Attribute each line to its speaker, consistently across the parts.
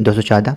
Speaker 1: 214,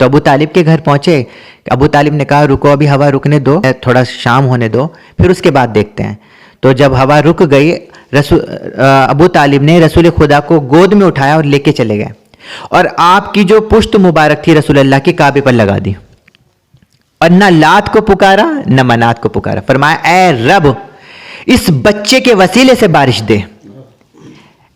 Speaker 1: تو ابو طالب کے گھر پہنچے. ابو طالب نے کہا رکو ابھی ہوا رکنے دو, تھوڑا شام ہونے دو, پھر اس کے بعد دیکھتے ہیں. تو جب ہوا رک گئی ابو طالب نے رسول خدا کو گود میں اٹھایا اور لے کے چلے گئے, اور آپ کی جو پشت مبارک تھی رسول اللہ کی کعبے پر لگا دی, اور نہ لات کو پکارا نہ منات کو پکارا. فرمایا اے رب اس بچے کے وسیلے سے بارش دے,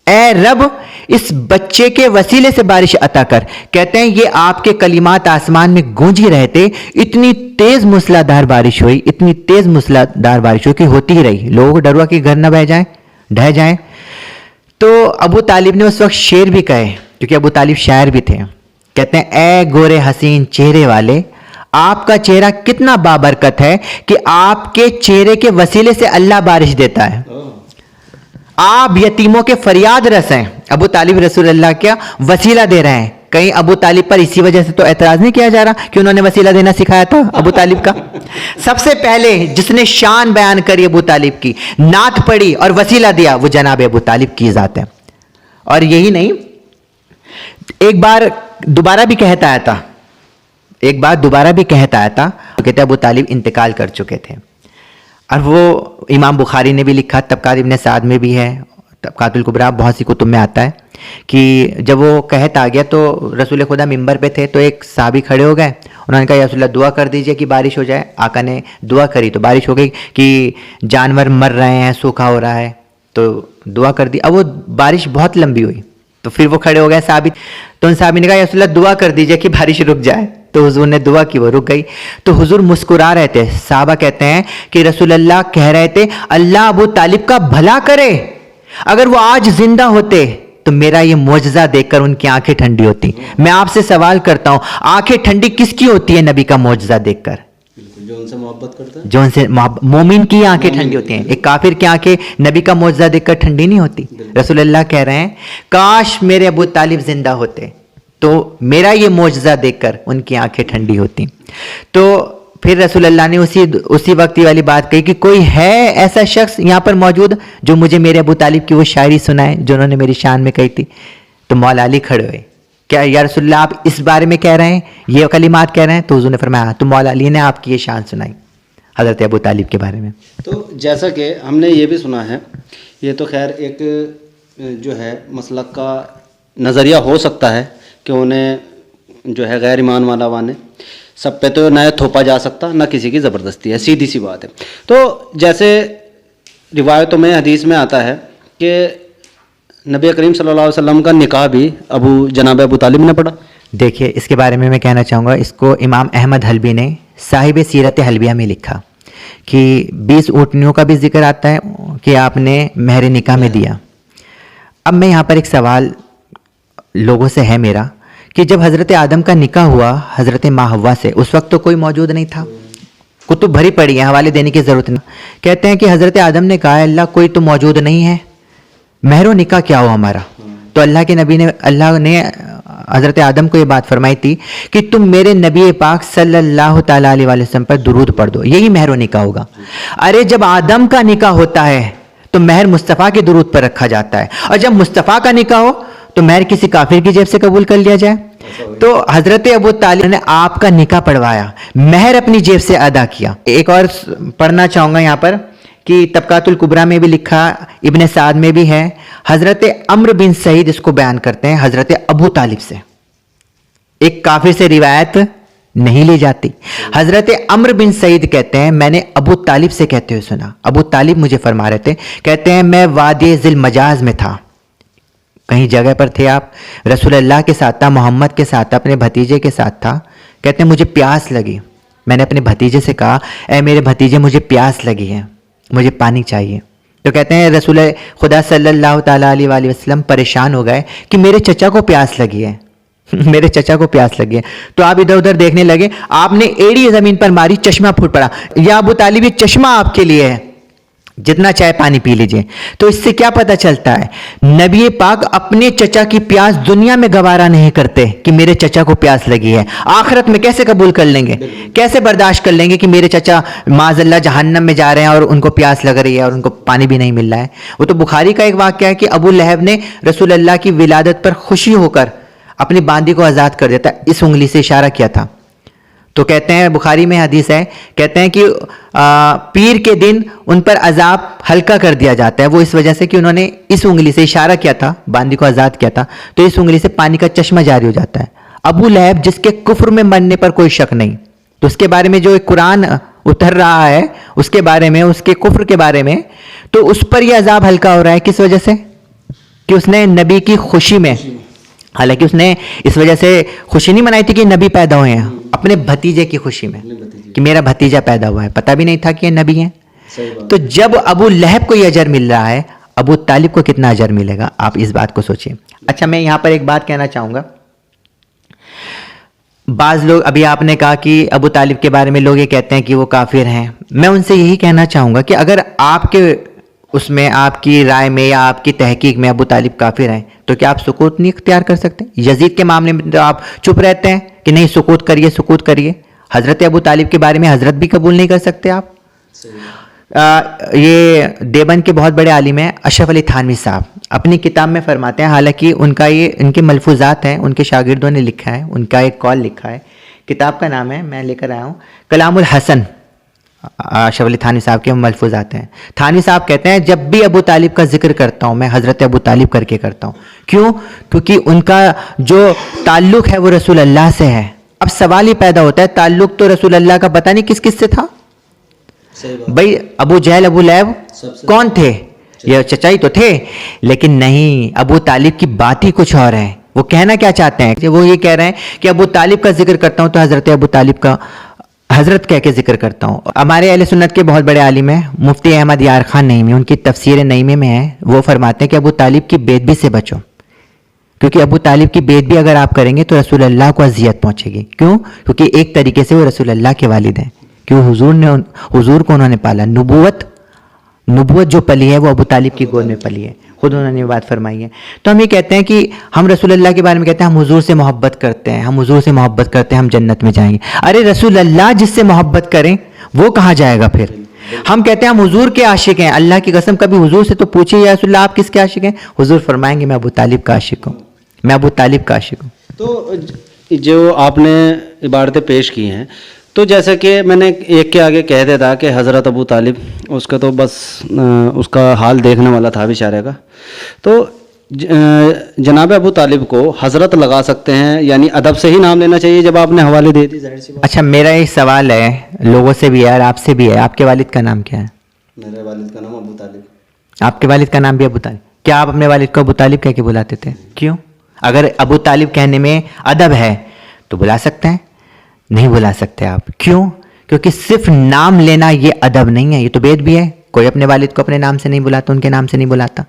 Speaker 1: اے رب اس بچے کے وسیلے سے بارش عطا کر. کہتے ہیں یہ آپ کے کلمات آسمان میں گونج ہی رہے تھے, اتنی تیز موسلادھار بارش ہوئی, اتنی تیز موسلادھار بارش ہوئی کہ ہوتی ہی رہی. لوگوں کو ڈر ہوا کہ گھر نہ ڈھہ جائیں. تو ابو طالب نے اس وقت شعر بھی کہے, کیونکہ ابو طالب شاعر بھی تھے. کہتے ہیں اے گورے حسین چہرے والے, آپ کا چہرہ کتنا بابرکت ہے کہ آپ کے چہرے کے وسیلے سے اللہ بارش دیتا ہے. آپ یتیموں کے فریاد رس ہیں. ابو طالب رسول اللہ کا وسیلہ دے رہے ہیں. کہیں ابو طالب پر اسی وجہ سے تو اعتراض نہیں کیا جا رہا کہ انہوں نے وسیلہ دینا سکھایا تھا ابو طالب کا. سب سے پہلے جس نے شان بیان کری ابو طالب کی, نعت پڑھی اور وسیلہ دیا, وہ جناب ابو طالب کی ذات ہے. اور یہی نہیں, ایک بار دوبارہ بھی کہتا آیا تھا, کہتے ابو طالب انتقال کر چکے تھے. اور وہ امام بخاری نے بھی لکھا, طبقات ابن سعد میں بھی ہے, طبقات الکبریٰ, بہت سی کتب میں آتا ہے کہ جب وہ قحط آ گیا تو رسول خدا ممبر پہ تھے, تو ایک صحابی کھڑے ہو گئے, انہوں نے کہا یا رسول اللہ دعا کر دیجئے کہ بارش ہو جائے. آقا نے دعا کری تو بارش ہو گئی, کہ جانور مر رہے ہیں, سوکھا ہو رہا ہے, تو دعا کر دی. اب وہ بارش بہت لمبی ہوئی, تو پھر وہ کھڑے ہو گئے صحابی, تو ان صحابی نے کہا یا رسول اللہ دعا کر دیجئے کہ بارش رک جائے. تو حضور نے دعا کی, وہ رک گئی. تو حضور مسکرا رہے تھے. صحابہ کہتے ہیں کہ رسول اللہ کہہ رہے تھے اللہ ابو طالب کا بھلا کرے, اگر وہ آج زندہ ہوتے تو میرا یہ معجزہ دیکھ کر ان کی آنکھیں ٹھنڈی ہوتی. میں آپ سے سوال کرتا ہوں, آنکھیں ٹھنڈی کس کی ہوتی ہے نبی کا معجزہ دیکھ کر؟
Speaker 2: جو ان سے محبت کرتا ہے,
Speaker 1: جو ان سے مومن کی آنکھیں ٹھنڈی ہوتی ہیں. ایک کافر کی آنکھیں نبی کا معجزہ دیکھ کر ٹھنڈی نہیں ہوتی. رسول اللہ کہہ رہے ہیں کاش میرے ابو طالب زندہ ہوتے تو میرا یہ معجزہ دیکھ کر ان کی آنکھیں ٹھنڈی ہوتی. تو پھر رسول اللہ نے اسی وقت والی بات کہی کہ کوئی ہے ایسا شخص یہاں پر موجود جو مجھے میرے ابو طالب کی وہ شاعری سنائے جو انہوں نے میری شان میں کہی تھی. تو مولا علی کھڑے ہوئے, کیا یا رسول اللہ آپ اس بارے میں کہہ رہے ہیں, یہ کلمات کہہ رہے ہیں؟ تو حضور نے فرمایا تو مولا علی نے آپ کی یہ شان سنائی حضرت ابو طالب کے بارے میں.
Speaker 2: تو جیسا کہ ہم نے یہ بھی سنا ہے, یہ تو خیر ایک جو ہے مسلک کا نظریہ ہو سکتا ہے کہ انہیں جو ہے غیر ایمان والا وانے سب پہ تو نہ تھوپا جا سکتا نہ کسی کی زبردستی ہے, سیدھی سی بات ہے. تو جیسے روایتوں میں حدیث میں آتا ہے کہ نبی کریم صلی اللہ علیہ وسلم کا نکاح بھی جناب ابو طالب نے پڑھا.
Speaker 1: دیکھیے اس کے بارے میں کہنا چاہوں گا, اس کو امام احمد حلبی نے صاحب سیرت حلبیہ میں لکھا کہ 20 اونٹنیوں کا بھی ذکر آتا ہے کہ آپ نے مہر نکاح میں دیا. اب میں یہاں پر ایک سوال لوگوں سے ہے میرا کہ جب حضرت آدم کا نکاح ہوا حضرت ماں حوا سے, اس وقت تو کوئی موجود نہیں تھا, کتب بھری پڑی ہیں, حوالے دینے کی ضرورت نہیں. کہتے ہیں کہ حضرت آدم نے کہا اللہ کوئی تو موجود نہیں ہے, مہر و نکاح کیا ہو ہمارا؟ تو اللہ نے حضرت آدم کو یہ بات فرمائی تھی کہ تم میرے نبی پاک صلی اللہ تعالیٰ علیہ وسلم پر درود پڑھ دو, یہی مہر و نکاح ہوگا. ارے جب آدم کا نکاح ہوتا ہے تو مہر مصطفیٰ کے درود پر رکھا جاتا ہے, اور جب مصطفیٰ کا نکاح ہو تو مہر کسی کافر کی جیب سے قبول کر لیا جائے. تو حضرت ابو طالب نے آپ کا نکاح پڑھوایا, مہر اپنی جیب سے ادا کیا. ایک اور پڑھنا چاہوں گا یہاں پر کہ طبقات الکبریٰ میں بھی لکھا, ابن سعد میں بھی ہے, حضرت عمرو بن سعید اس کو بیان کرتے ہیں حضرت ابو طالب سے, ایک کافر سے روایت نہیں لی جاتی. حضرت عمرو بن سعید کہتے ہیں میں نے ابو طالب سے کہتے ہوئے سنا, ابو طالب مجھے فرما رہے تھے, کہتے ہیں میں وادی ذی المجاز میں تھا, کہیں جگہ پر تھے آپ, رسول اللہ کے ساتھ تھا, محمد کے ساتھ تھا, اپنے بھتیجے کے ساتھ تھا. کہتے ہیں مجھے پیاس لگی, میں نے اپنے بھتیجے سے کہا اے میرے بھتیجے مجھے پیاس لگی ہے, مجھے پانی چاہیے. تو کہتے ہیں رسول خدا صلی اللہ تعالیٰ علیہ وآلہ وسلم پریشان ہو گئے کہ میرے چچا کو پیاس لگی ہے, میرے چچا کو پیاس لگی ہے. تو آپ ادھر ادھر دیکھنے لگے, آپ نے ایڑی زمین پر ماری, چشمہ پھوٹ پڑا. یا ابو طالب یہ چشمہ آپ کے لیے ہے, جتنا چائے پانی پی لیجئے. تو اس سے کیا پتہ چلتا ہے, نبی پاک اپنے چچا کی پیاس دنیا میں گوارا نہیں کرتے کہ میرے چچا کو پیاس لگی ہے, آخرت میں کیسے قبول کر لیں گے, کیسے برداشت کر لیں گے کہ میرے چچا معاذ اللہ جہنم میں جا رہے ہیں اور ان کو پیاس لگ رہی ہے اور ان کو پانی بھی نہیں مل رہا ہے. وہ تو بخاری کا ایک واقعہ ہے کہ ابو لہب نے رسول اللہ کی ولادت پر خوشی ہو کر اپنی باندی کو آزاد کر دیتا ہے، اس انگلی سے اشارہ کیا تھا. تو کہتے ہیں بخاری میں حدیث ہے، کہتے ہیں کہ پیر کے دن ان پر عذاب ہلکا کر دیا جاتا ہے، وہ اس وجہ سے کہ انہوں نے اس انگلی سے اشارہ کیا تھا، باندی کو آزاد کیا تھا، تو اس انگلی سے پانی کا چشمہ جاری ہو جاتا ہے. ابو لہب جس کے کفر میں مرنے پر کوئی شک نہیں، تو اس کے بارے میں جو ایک قرآن اتر رہا ہے اس کے بارے میں، اس کے کفر کے بارے میں، تو اس پر یہ عذاب ہلکا ہو رہا ہے. کس وجہ سے؟ کہ اس نے نبی کی خوشی میں، حالانکہ اس نے اس وجہ سے خوشی نہیں منائی تھی کہ نبی پیدا ہوئے ہیں، اپنے بھتیجے کی خوشی میں کہ میرا بھتیجا پیدا ہوا ہے، پتہ بھی نہیں تھا کہ یہ نبی ہیں. تو جب ابو لہب کو یہ اجر مل رہا ہے، ابو طالب کو کتنا اجر ملے گا؟ آپ اس بات کو سوچیں. اچھا، میں یہاں پر ایک بات کہنا چاہوں گا. بعض لوگ، ابھی آپ نے کہا کہ ابو طالب کے بارے میں لوگ یہ کہتے ہیں کہ وہ کافر ہیں. میں ان سے یہی کہنا چاہوں گا کہ اگر آپ کے اس میں، آپ کی رائے میں یا آپ کی تحقیق میں ابو طالب کافر ہیں، تو کیا آپ سکوت نہیں اختیار کر سکتے؟ یزید کے معاملے میں تو آپ چپ رہتے ہیں کہ نہیں، سکوت کریے، سکوت کریے. حضرت ابو طالب کے بارے میں حضرت بھی قبول نہیں کر سکتے آپ. یہ دیوبند کے بہت بڑے عالم ہیں اشرف علی تھانوی صاحب، اپنی کتاب میں فرماتے ہیں، حالانکہ ان کے ملفوظات ہیں، ان کے شاگردوں نے لکھا ہے، ان کا ایک قول لکھا ہے. کتاب کا نام ہے، میں لے کر آیا ہوں، کلام الحسن. اشرف علی تھانوی صاحب کے ملفوظات ہیں. تھانوی صاحب کہتے ہیں جب بھی ابو طالب کا ذکر کرتا ہوں میں حضرت ابو طالب کر کے کرتا ہوں. کیوں؟ کیونکہ ان کا جو تعلق ہے وہ رسول اللہ سے ہے. اب سوال ہی پیدا ہوتا ہے، تعلق تو رسول اللہ کا پتہ نہیں کس کس سے تھا. بھائی ابو جہل، ابو لہب کون تھے؟ یہ چچائی تو تھے، لیکن نہیں، ابو طالب کی بات ہی کچھ اور ہے. وہ کہنا کیا چاہتے ہیں؟ وہ یہ کہہ رہے ہیں کہ ابو طالب کا ذکر کرتا ہوں تو حضرت ابو طالب کا حضرت کہہ کے ذکر کرتا ہوں. ہمارے اہل سنت کے بہت بڑے عالم ہیں مفتی احمد یار خان نعیمی، ان کی تفسیر نعیمہ میں ہے، وہ فرماتے ہیں کہ ابو طالب کی بے ادبی سے بچو، کیونکہ ابو طالب کی بے ادبی اگر آپ کریں گے تو رسول اللہ کو اذیت پہنچے گی. کیوں؟ کیونکہ ایک طریقے سے وہ رسول اللہ کے والد ہیں، کیوں حضور کو انہوں نے پالا. نبوت جو پلی ہے وہ ابو طالب کی گود میں پلی ہے، خود انہوں نے یہ بات فرمائی ہے. تو ہم یہ کہتے ہیں کہ ہم رسول اللہ کے بارے میں کہتے ہیں ہم حضور سے محبت کرتے ہیں، ہم حضور سے محبت کرتے ہیں، ہم جنت میں جائیں گے. ارے رسول اللہ جس سے محبت کریں وہ کہاں جائے گا پھر؟ ہم کہتے ہیں ہم حضور کے عاشق ہیں، اللہ کی قسم کبھی حضور سے تو پوچھیے یا رسول اللہ آپ کس کے عاشق ہیں؟ حضور فرمائیں گے میں ابو طالب کا عاشق ہوں، میں ابو طالب کا عاشق ہوں.
Speaker 2: تو جو آپ نے عبارتیں پیش کی ہیں، تو جیسا کہ میں نے ایک کے آگے کہہ دیا تھا کہ حضرت ابو طالب، اس کا تو بس اس کا حال دیکھنے والا تھا بیچارے کا. تو جناب ابو طالب کو حضرت لگا سکتے ہیں، یعنی ادب سے ہی نام لینا چاہیے جب آپ نے حوالے دے دی، ظاہر سی بات.
Speaker 1: اچھا، میرا ایک سوال ہے، لوگوں سے بھی ہے اور آپ سے بھی ہے، آپ کے والد کا نام کیا ہے؟
Speaker 2: میرے والد کا نام ابو طالب.
Speaker 1: آپ کے والد کا نام بھی ابو طالب؟ کیا آپ اپنے والد کو ابو طالب کہہ کے بلاتے تھے؟ کیوں؟ اگر ابو طالب کہنے میں ادب ہے تو بلا سکتے ہیں، نہیں بلا سکتے آپ. کیوں؟ کیونکہ صرف نام لینا یہ ادب نہیں ہے، یہ تو بے ادبی ہے. کوئی اپنے والد کو اپنے نام سے نہیں بلاتا، ان کے نام سے نہیں بلاتا.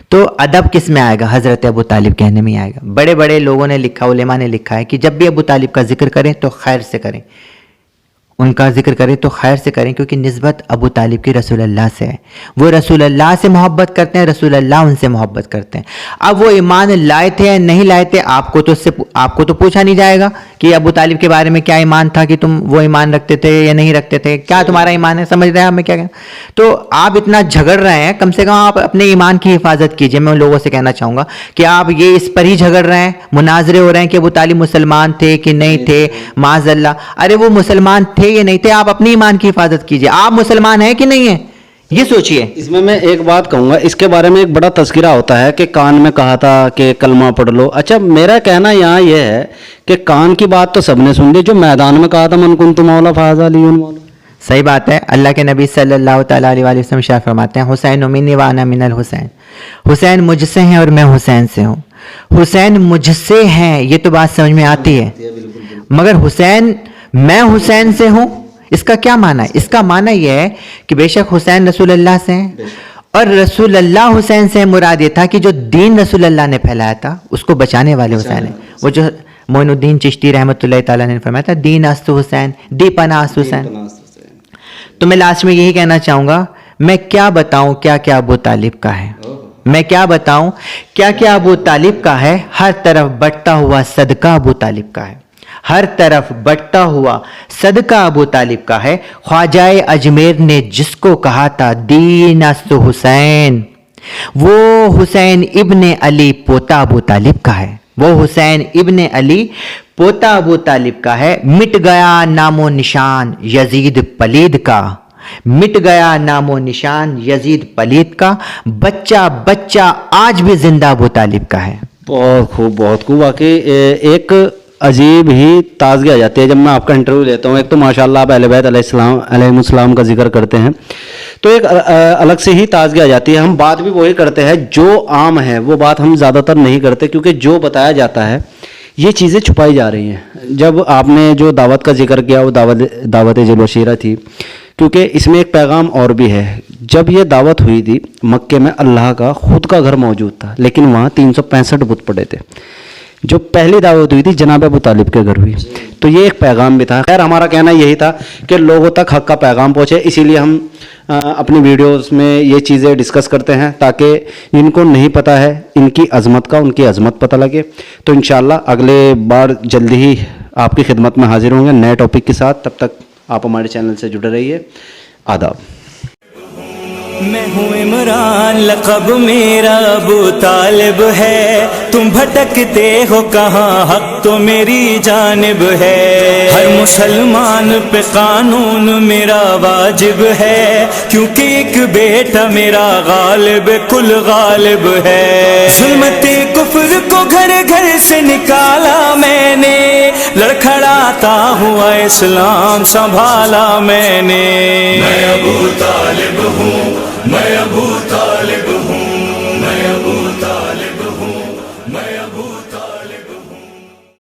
Speaker 1: تو ادب کس میں آئے گا؟ حضرت ابو طالب کہنے میں آئے گا. بڑے بڑے لوگوں نے لکھا، علماء نے لکھا ہے کہ جب بھی ابو طالب کا ذکر کریں تو خیر سے کریں، ان کا ذکر کریں تو خیر سے کریں، کیونکہ نسبت ابو طالب کی رسول اللہ سے ہے. وہ رسول اللہ سے محبت کرتے ہیں، رسول اللہ ان سے محبت کرتے ہیں. اب وہ ایمان لائے تھے یا نہیں لائے تھے، آپ کو تو پوچھا نہیں جائے گا کہ ابو طالب کے بارے میں کیا ایمان تھا، کہ تم وہ ایمان رکھتے تھے یا نہیں رکھتے تھے، کیا تمہارا ایمان ہے، سمجھ رہے ہیں ہمیں کیا کہنا. تو آپ اتنا جھگڑ رہے ہیں، کم سے کم آپ اپنے ایمان کی حفاظت کیجئے. میں ان لوگوں سے کہنا چاہوں گا کہ آپ یہ اس پر ہی جھگڑ رہے ہیں، مناظرے ہو رہے ہیں کہ ابو طالب مسلمان تھے کہ نہیں تھے، معاذ اللہ. ارے وہ مسلمان تھے یا نہیں تھے، آپ اپنی ایمان کی حفاظت کیجئے. آپ مسلمان ہیں کہ نہیں ہیں یہ سوچئے.
Speaker 2: اس میں ایک بات کہوں گا، اس کے بارے میں ایک بڑا تذکرہ ہوتا ہے کہ کان میں کہا تھا کہ کلمہ پڑھ لو. اچھا، میرا کہنا یہاں یہ ہے کہ کان کی بات تو سب نے سن لی، جو میدان میں کہا تھا من کنت مولا فہذا علی مولا.
Speaker 1: صحیح بات ہے. اللہ کے نبی صلی اللہ تعالیٰ علیہ وآلہ وسلم ارشاد فرماتے ہیں حسین منی وانا من الحسین، حسین مجھ سے ہیں اور میں حسین سے ہوں. حسین مجھ سے ہیں یہ تو بات سمجھ میں آتی ہے، مگر حسین میں حسین سے ہوں، اس کا کیا معنی ہے؟ اس کا معنی یہ ہے کہ بے شک حسین رسول اللہ سے ہیں اور رسول اللہ حسین سے مراد یہ تھا کہ جو دین رسول اللہ نے پھیلایا تھا اس کو بچانے والے حسین ہیں. وہ جو معین الدین چشتی رحمۃ اللہ تعالیٰ نے فرمایا تھا دین است حسین دی پناہ است حسین. تو میں لاسٹ میں یہی کہنا چاہوں گا، میں کیا بتاؤں کیا کیا ابو طالب کا ہے، میں کیا بتاؤں کیا کیا ابو طالب کا ہے. ہر طرف بٹتا ہوا صدقہ ابو طالب کا ہے، ہر طرف بٹتا ہوا صدقہ ابو طالب کا ہے. خواجہ اجمیر نے جس کو کہا تھا دین است حسین، وہ حسین ابن علی پوتا ابو طالب کا ہے. وہ حسین ابن علی پوتا ابو طالب کا ہے. مٹ گیا نام و نشان یزید پلید کا, مٹ گیا نام و نشان یزید پلید کا, بچہ بچہ آج بھی زندہ ابو طالب کا ہے.
Speaker 2: بہت خوب بہت خوب. واقعی ایک عجیب ہی تازگی آ جاتی ہے جب میں آپ کا انٹرویو لیتا ہوں. ایک تو ماشاءاللہ آپ اہل بیت علیہ السلام کا ذکر کرتے ہیں تو ایک الگ سے ہی تازگی آ جاتی ہے. ہم بات بھی وہی کرتے ہیں جو عام ہے, وہ بات ہم زیادہ تر نہیں کرتے کیونکہ جو بتایا جاتا ہے یہ چیزیں چھپائی جا رہی ہیں. جب آپ نے جو دعوت کا ذکر کیا وہ دعوت ذی البشیرہ تھی, کیونکہ اس میں ایک پیغام اور بھی ہے. جب یہ دعوت ہوئی تھی مکے میں اللہ کا خود کا گھر موجود تھا, لیکن وہاں 365 بت پڑے تھے. جو پہلی دعوت ہوئی تھی جناب ابو طالب کے گھر ہوئی, تو یہ ایک پیغام بھی تھا. خیر ہمارا کہنا یہی تھا کہ لوگوں تک حق کا پیغام پہنچے, اسی لیے ہم اپنی ویڈیوز میں یہ چیزیں ڈسکس کرتے ہیں تاکہ جن کو نہیں پتہ ہے ان کی عظمت کا, ان کی عظمت پتہ لگے. تو انشاءاللہ اگلے بار جلدی ہی آپ کی خدمت میں حاضر ہوں گے نئے ٹاپک کے ساتھ. تب تک آپ ہمارے چینل سے جڑے رہیے. آداب.
Speaker 3: میں ہوں عمران لقب میرا ابو طالب ہے, تم بھٹکتے ہو کہاں حق تو میری جانب ہے. ہر مسلمان پہ قانون میرا واجب ہے کیونکہ ایک بیٹا میرا غالب کل غالب ہے. ظلمت کفر کو گھر گھر سے نکالا میں نے, لڑکھڑاتا ہوا اسلام سنبھالا میں نے. میں ابو طالب ہوں, میں ابو طالب ہوں.